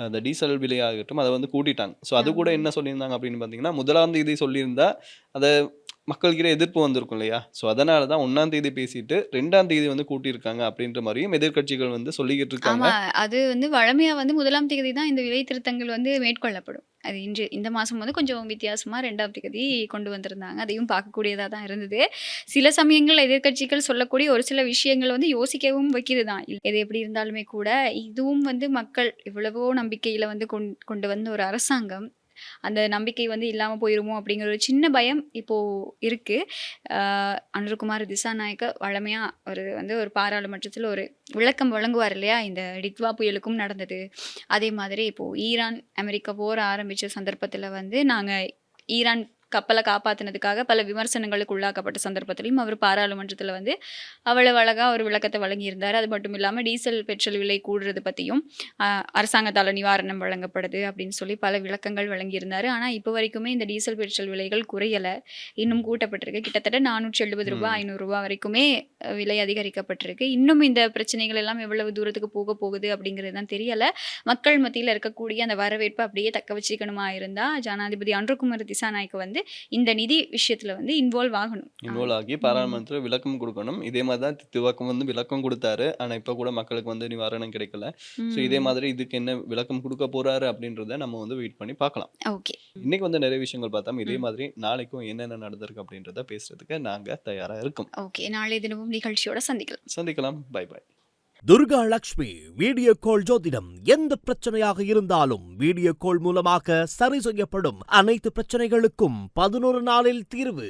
அந்த டீசல் விலையா இருக்கட்டும், அதை வந்து கூட்டிட்டாங்க. ஸோ அது கூட என்ன சொல்லியிருந்தாங்க அப்படின்னு பாத்தீங்கன்னா, 1ஆம் தேதி சொல்லியிருந்தா அதை மக்கள்கிட்ட எதிர்ப்பு வந்திருக்கும் இல்லையா, ஸோ அதனால தான் 1ஆம் தேதி பேசிட்டு 2ஆம் தேதி வந்து கூட்டியிருக்காங்க அப்படின்ற மாதிரியும் எதிர்க்கட்சிகள் வந்து சொல்லிக்கிட்டு இருக்காங்க. அது வந்து வழமையா வந்து 1ஆம் தேதி தான் இந்த விலை திருத்தங்கள் வந்து மேற்கொள்ளப்படும். அது இந்த மாதம் வந்து கொஞ்சம் வித்தியாசமாக 2ஆம் தேதி கொண்டு வந்திருந்தாங்க. அதையும் பார்க்கக்கூடியதாக தான் இருந்தது. சில சமயங்கள் எதிர்க்கட்சிகள் சொல்லக்கூடிய ஒரு சில விஷயங்கள் வந்து யோசிக்கவும் வைக்கிறது தான். எது எப்படி இருந்தாலுமே கூட இதுவும் வந்து மக்கள் எவ்வளவோ நம்பிக்கையில் வந்து கொண்டு வந்த ஒரு அரசாங்கம், அந்த நம்பிக்கை வந்து இல்லாமல் போயிருமோ அப்படிங்கிற ஒரு சின்ன பயம் இப்போது இருக்குது. அனுரகுமார திசாநாயக்க வழமையாக ஒரு பாராளுமன்றத்தில் ஒரு விளக்கம் வழங்குவார் இல்லையா, இந்த டிட்வா புயலுக்கும் நடந்தது. அதே மாதிரி இப்போது ஈரான் அமெரிக்கா போர் ஆரம்பித்த சந்தர்ப்பத்தில் வந்து நாங்கள் ஈரான் கப்பலை காப்பாற்றினதுக்காக பல விமர்சனங்களுக்கு உள்ளாக்கப்பட்ட சந்தர்ப்பத்திலையும் அவர் பாராளுமன்றத்தில் வந்து அவ்வளவு அழகாக ஒரு விளக்கத்தை வழங்கியிருந்தார். அது மட்டும் இல்லாமல் டீசல் பெட்ரோல் விலை கூடுறது பற்றியும் அரசாங்கத்தால் நிவாரணம் வழங்கப்படுது அப்படின்னு சொல்லி பல விளக்கங்கள் வழங்கியிருந்தார். ஆனால் இப்போ வரைக்குமே இந்த டீசல் பெட்ரோல் விலைகள் குறையலை, இன்னும் கூட்டப்பட்டிருக்கு. கிட்டத்தட்ட 470 ரூபா 500 ரூபா வரைக்குமே விலை அதிகரிக்கப்பட்டிருக்கு. இன்னும் இந்த பிரச்சனைகள் எல்லாம் எவ்வளவு தூரத்துக்கு போக போகுது அப்படிங்கிறது தான் தெரியலை. மக்கள் மத்தியில் இருக்கக்கூடிய அந்த வரவேற்பை அப்படியே தக்க வச்சுக்கணுமா இருந்தால் ஜனாதிபதி அனுரகுமார திசாநாயக்க வந்து இந்த நிதி விஷயத்துல வந்து இன்வால்வ் ஆகி பாராளுமன்றத்தில் விளக்கம் கொடுக்கணும். இதே மாதிரி தான் திவாக்கம் வந்து விளக்கம் கொடுத்தாரு. ஆனா இப்ப கூட மக்களுக்கு வந்து நிவாரணம் கிடைக்கல. ஸோ இதே மாதிரி இதுக்கு என்ன விளக்கம் கொடுக்க போறாரு அப்படின்றத நம்ம வந்து வெயிட் பண்ணி பார்க்கலாம். ஓகே, இன்னைக்கு வந்து நிறைய விஷயங்கள் பார்த்தோம். இதே மாதிரி நாளைக்கும் என்னென்ன நடந்திருக்கு அப்படின்றத பேசுறதுக்கு நாங்க தயாரா இருக்கோம். ஓகே, நாளை தினமும் நிகழ்ச்சியோட சந்திக்கலாம். Bye bye. Durga Lakshmi video call ஜோதிடம் எந்த பிரச்சனையாக இருந்தாலும் வீடியோ கால் மூலமாக சரி செய்யப்படும். அனைத்து பிரச்சனைகளுக்கும் 11 நாளில் தீர்வு.